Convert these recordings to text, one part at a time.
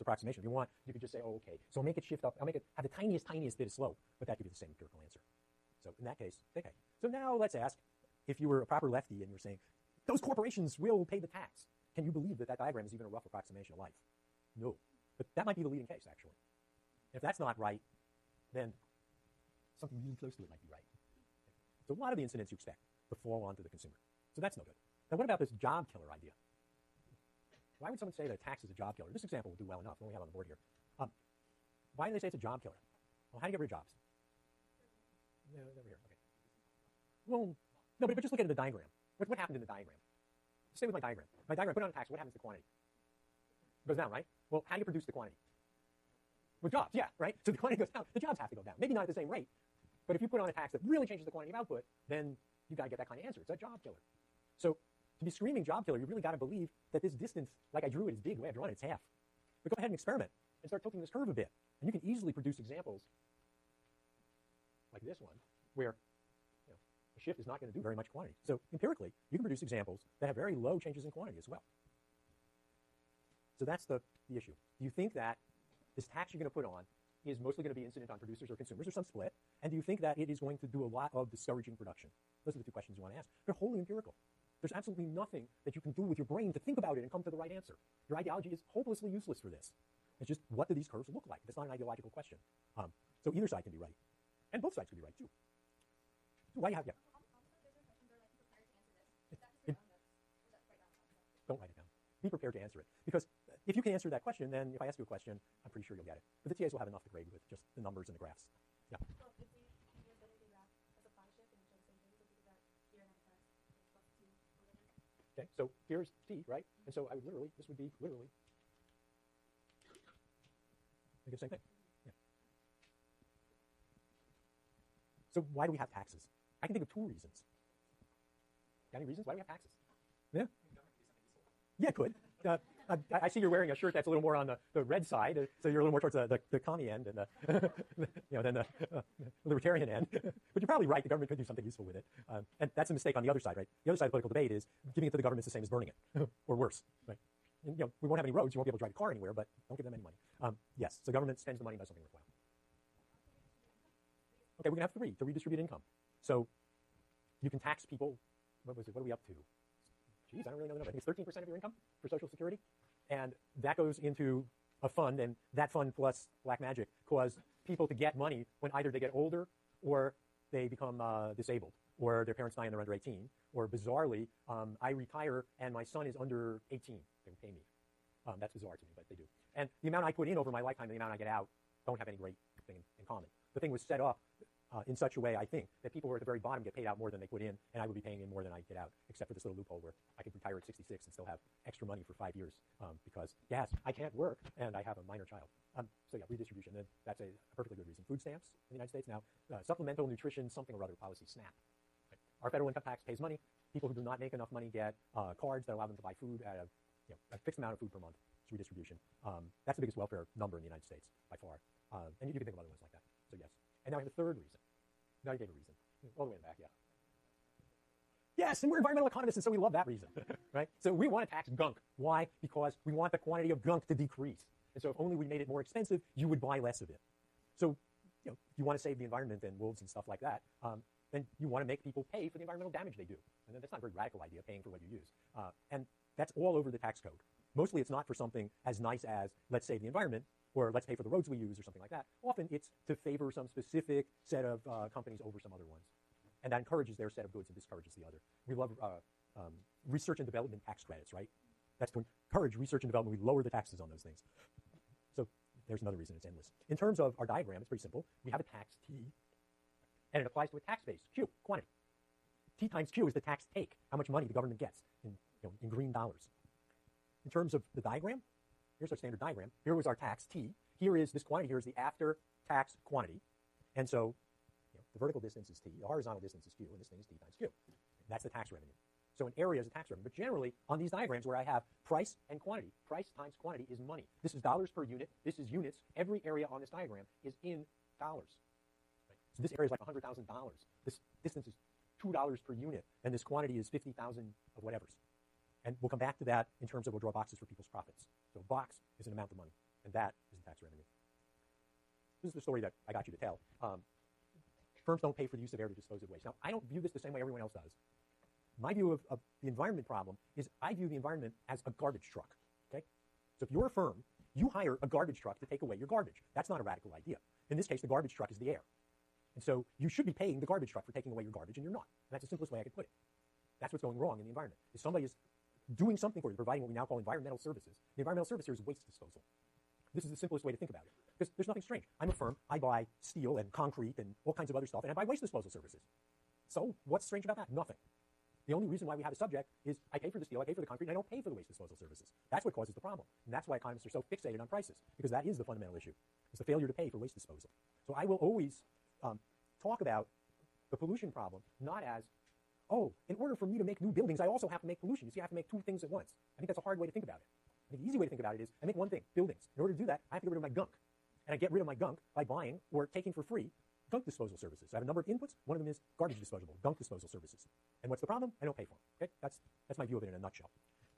approximation. If you want, you could just say, oh, okay, so I'll make it shift up. I'll make it have the tiniest bit of slope, but that gives you the same empirical answer. So in that case, okay. So now let's ask, if you were a proper lefty and you were saying, those corporations will pay the tax, can you believe that that diagram is even a rough approximation of life? No. But that might be the leading case, actually. If that's not right, then something really close to it might be right. So a lot of the incidents you expect to fall onto the consumer. So that's no good. Now what about this job killer idea? Why would someone say that a tax is a job killer? This example will do well enough, what we have on the board here. Why do they say it's a job killer? Well, how do you get rid of jobs? No, over here, okay. Well, no, but just look at the diagram. What happened in the diagram? Stay with my diagram. My diagram, put on a tax, what happens to the quantity? It goes down, right? Well, how do you produce the quantity? With jobs, yeah, right? So the quantity goes down, the jobs have to go down. Maybe not at the same rate, but if you put on a tax that really changes the quantity of output, then you got to get that kind of answer. It's a job killer. So to be screaming job killer, you really got to believe that this distance, like I drew it, is big. The way I've drawn it, it's half. But go ahead and experiment and start tilting this curve a bit. And you can easily produce examples like this one, where a shift is not going to do very much quantity. So empirically, you can produce examples that have very low changes in quantity as well. So that's the issue. Do you think that this tax you're going to put on is mostly going to be incident on producers or consumers or some split? And do you think that it is going to do a lot of discouraging production? Those are the two questions you want to ask. They're wholly empirical. There's absolutely nothing that you can do with your brain to think about it and come to the right answer. Your ideology is hopelessly useless for this. It's just, what do these curves look like? It's not an ideological question. So either side can be right. And both sides can be right, too. So why do you have, yeah? Don't write it down. Be prepared to answer it. Because if you can answer that question, then if I ask you a question, I'm pretty sure you'll get it. But the TAs will have enough to grade with just the numbers and the graphs. Yeah. Okay, so here's t, right? And so I would literally, this would be literally, make it the same thing. Yeah. So why do we have taxes? I can think of two reasons. Got any reasons why we have taxes? Yeah? Yeah, it could. I see you're wearing a shirt that's a little more on the red side, so you're a little more towards the commie end and than the libertarian end. But you're probably right. The government could do something useful with it, and that's a mistake on the other side, right? The other side of the political debate is giving it to the government is the same as burning it, or worse, right? And, we won't have any roads. You won't be able to drive a car anywhere, but don't give them any money. Yes, so government spends the money on something worthwhile. Okay, we're gonna have three to redistribute income. So you can tax people. What was it? What are we up to? Geez, I don't really know the number. I think it's 13% of your income for Social Security. And that goes into a fund, and that fund plus black magic cause people to get money when either they get older or they become disabled, or their parents die and they're under 18, or bizarrely, I retire and my son is under 18. They will pay me. That's bizarre to me, but they do. And the amount I put in over my lifetime and the amount I get out don't have any great thing in common. The thing was set up in such a way, I think, that people who are at the very bottom get paid out more than they put in, and I would be paying in more than I get out, except for this little loophole where I could retire at 66 and still have extra money for 5 years because, yes, I can't work and I have a minor child. So yeah, redistribution, that's a perfectly good reason. Food stamps in the United States now, supplemental nutrition something or other policy, SNAP. Right? Our federal income tax pays money. People who do not make enough money get cards that allow them to buy food at a fixed amount of food per month. It's redistribution. That's the biggest welfare number in the United States by far. And you can think of other ones like that. So yes. And now I have a third reason. Now you gave a reason. All the way in the back, yeah. Yes, and we're environmental economists, and so we love that reason, right? So we want to tax gunk. Why? Because we want the quantity of gunk to decrease. And so if only we made it more expensive, you would buy less of it. So, you want to save the environment and wolves and stuff like that, then you want to make people pay for the environmental damage they do. And that's not a very radical idea, paying for what you use. And that's all over the tax code. Mostly it's not for something as nice as, let's save the environment, or let's pay for the roads we use or something like that. Often it's to favor some specific set of companies over some other ones. And that encourages their set of goods and discourages the other. We love research and development tax credits, right? That's to encourage research and development. We lower the taxes on those things. So there's another reason it's endless. In terms of our diagram, it's pretty simple. We have a tax T, and it applies to a tax base, Q, quantity. T times Q is the tax take, how much money the government gets in green dollars. In terms of the diagram, here's our standard diagram. Here was our tax, T. Here is this quantity. Here is the after-tax quantity. And so the vertical distance is T. The horizontal distance is Q. And this thing is T times Q. That's the tax revenue. So an area is a tax revenue. But generally, on these diagrams where I have price and quantity, price times quantity is money. This is dollars per unit. This is units. Every area on this diagram is in dollars. Right? So this area is like $100,000. This distance is $2 per unit. And this quantity is 50,000 of whatevers. And we'll come back to that in terms of we'll draw boxes for people's profits. So a box is an amount of money. and that is the tax revenue. This is the story that I got you to tell. Firms don't pay for the use of air to dispose of waste. Now, I don't view this the same way everyone else does. My view of the environment problem is I view the environment as a garbage truck, okay? So if you're a firm, you hire a garbage truck to take away your garbage. That's not a radical idea. In this case, the garbage truck is the air. And so you should be paying the garbage truck for taking away your garbage, and you're not. And that's the simplest way I could put it. That's what's going wrong in the environment. If somebody is doing something for you, providing what we now call environmental services, the environmental service here is waste disposal. This is the simplest way to think about it. Because there's nothing strange. I'm a firm. I buy steel and concrete and all kinds of other stuff, and I buy waste disposal services. So what's strange about that? Nothing. The only reason why we have a subject is I pay for the steel, I pay for the concrete, and I don't pay for the waste disposal services. That's what causes the problem. And that's why economists are so fixated on prices, because that is the fundamental issue. It's the failure to pay for waste disposal. So I will always talk about the pollution problem not as, oh, in order for me to make new buildings, I also have to make pollution. You see, I have to make two things at once. I think that's a hard way to think about it. I think the easy way to think about it is I make one thing, buildings. In order to do that, I have to get rid of my gunk. And I get rid of my gunk by buying or taking for free gunk disposal services. I have a number of inputs. One of them is garbage disposable, gunk disposal services. And what's the problem? I don't pay for them. Okay? That's my view of it in a nutshell.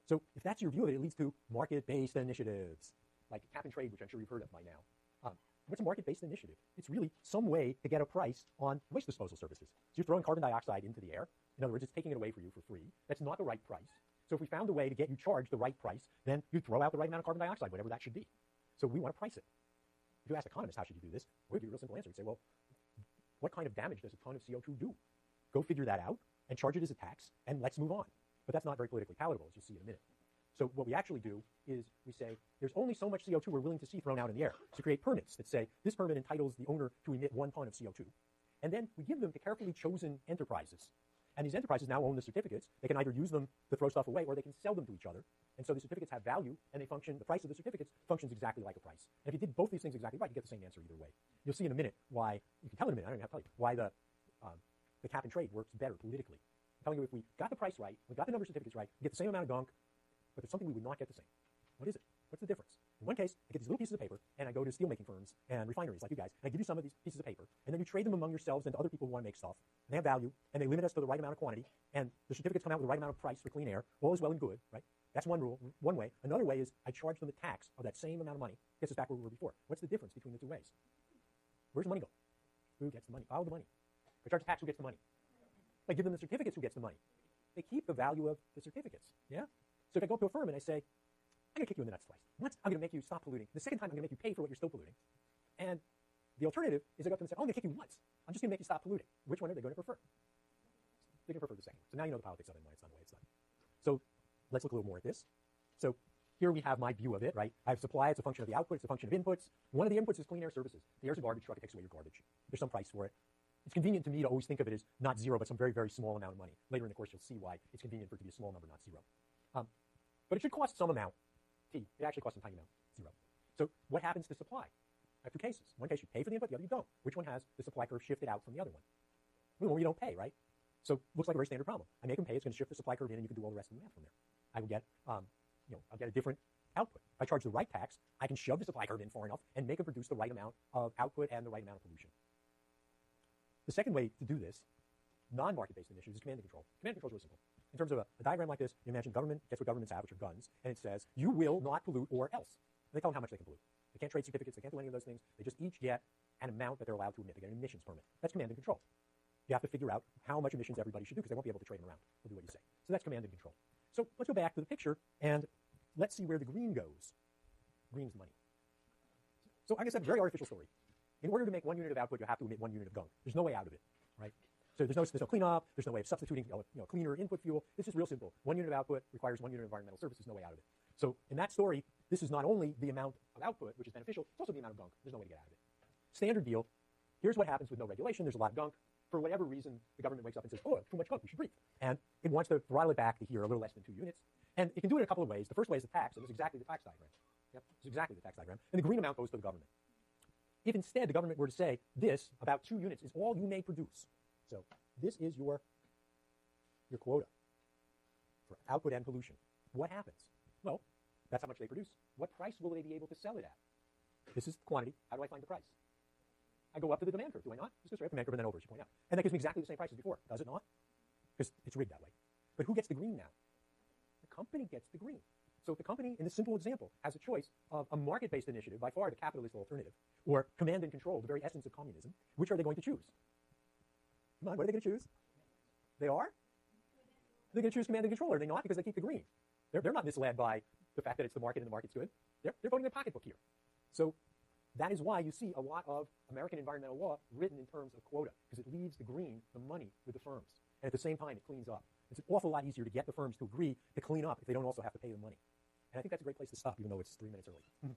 So if that's your view of it, it leads to market-based initiatives, like cap and trade, which I'm sure you've heard of by now. What's a market-based initiative? It's really some way to get a price on waste disposal services. So you're throwing carbon dioxide into the air. In other words, it's taking it away for you for free. That's not the right price. So if we found a way to get you charged the right price, then you throw out the right amount of carbon dioxide, whatever that should be. So we want to price it. If you ask economists, how should you do this? We'd give you a real simple answer. You'd say, well, what kind of damage does a ton of CO2 do? Go figure that out and charge it as a tax, and let's move on. But that's not very politically palatable, as you'll see in a minute. So what we actually do is we say there's only so much CO2 we're willing to see thrown out in the air. So create permits that say this permit entitles the owner to emit 1 ton of CO2. And then we give them to carefully chosen enterprises. And these enterprises now own the certificates. They can either use them to throw stuff away or they can sell them to each other. And so the certificates have value and they function, the price of the certificates functions exactly like a price. And if you did both these things exactly right, you get the same answer either way. You'll see in a minute why, you can tell in a minute, I don't even have to tell you, why the cap and trade works better politically. I'm telling you, if we got the price right, we got the number of certificates right, we get the same amount of gunk, but there's something we would not get the same. What is it? What's the difference? In one case, I get these little pieces of paper, and I go to steelmaking firms and refineries like you guys, and I give you some of these pieces of paper, and then you trade them among yourselves and to other people who want to make stuff. And they have value, and they limit us to the right amount of quantity, and the certificates come out with the right amount of price for clean air. All is well and good, right? That's one rule, one way. Another way is I charge them a tax of that same amount of money. Gets us back where we were before. What's the difference between the two ways? Where's the money go? Who gets the money? Follow the money. If I charge a tax, who gets the money? If I give them the certificates, who gets the money? They keep the value of the certificates, yeah? So if I go up to a firm and I say, I'm going to kick you in the nuts twice. Once, I'm going to make you stop polluting. The second time, I'm going to make you pay for what you're still polluting. And the alternative is I go up to them and say, oh, I'm going to kick you once. I'm just going to make you stop polluting. Which one are they going to prefer? They're going to prefer the second. So now you know the politics of it and why it's not the way it's done. So let's look a little more at this. So here we have my view of it, right? I have supply. It's a function of the output. It's a function of inputs. One of the inputs is clean air services. The air's a garbage truck. It takes away your garbage. There's some price for it. It's convenient to me to always think of it as not zero, but some very, very small amount of money. Later in the course, you'll see why it's convenient for it to be a small number, not zero. But it should cost some amount. T. It actually costs some tiny amount, zero. So what happens to supply? I have two cases. One case you pay for the input, the other you don't. Which one has the supply curve shifted out from the other one? The one where you don't pay, right? So looks like a very standard problem. I make them pay, it's going to shift the supply curve in, and you can do all the rest of the math from there. I will get, I'll get a different output. If I charge the right tax, I can shove the supply curve in far enough and make them produce the right amount of output and the right amount of pollution. The second way to do this, non-market-based initiatives, is command and control. Command and control is really simple. In terms of a diagram like this, you imagine government gets what governments have, which are guns, and it says, you will not pollute or else. And they tell them how much they can pollute. They can't trade certificates, they can't do any of those things. They just each get an amount that they're allowed to emit. They get an emissions permit. That's command and control. You have to figure out how much emissions everybody should do because they won't be able to trade them around. They'll do what you say. So that's command and control. So let's go back to the picture and let's see where the green goes. Green's money. So like I said, very artificial story. In order to make 1 unit of output, you have to emit 1 unit of gunk. There's no way out of it, right? So there's no cleanup. There's no way of substituting cleaner input fuel. It's just real simple. 1 unit of output requires 1 unit of environmental service. There's no way out of it. So in that story, this is not only the amount of output, which is beneficial, it's also the amount of gunk. There's no way to get out of it. Standard deal. Here's what happens with no regulation. There's a lot of gunk. For whatever reason, the government wakes up and says, oh, too much gunk, we should breathe. And it wants to throttle it back to here a little less than 2 units. And it can do it in a couple of ways. The first way is the tax. And this is exactly the tax diagram. Yep, this is exactly the tax diagram. And the green amount goes to the government. If instead the government were to say, this, about 2 units, is all you may produce. So this is your quota for output and pollution. What happens? Well, that's how much they produce. What price will they be able to sell it at? This is the quantity. How do I find the price? I go up to the demand curve, do I not? Just go straight up the demand curve and then over, as you point out. And that gives me exactly the same price as before, does it not? Because it's rigged that way. But who gets the green now? The company gets the green. So if the company, in this simple example, has a choice of a market-based initiative, by far the capitalist alternative, or command and control, the very essence of communism, which are they going to choose? Come on, what are they going to choose? They are? They're going to choose command and control, are they not? Because they keep the green. They're not misled by the fact that it's the market and the market's good. They're voting their pocketbook here. So that is why you see a lot of American environmental law written in terms of quota, because it leaves the green, the money, with the firms. And at the same time, it cleans up. It's an awful lot easier to get the firms to agree to clean up if they don't also have to pay the money. And I think that's a great place to stop, even though it's 3 minutes early.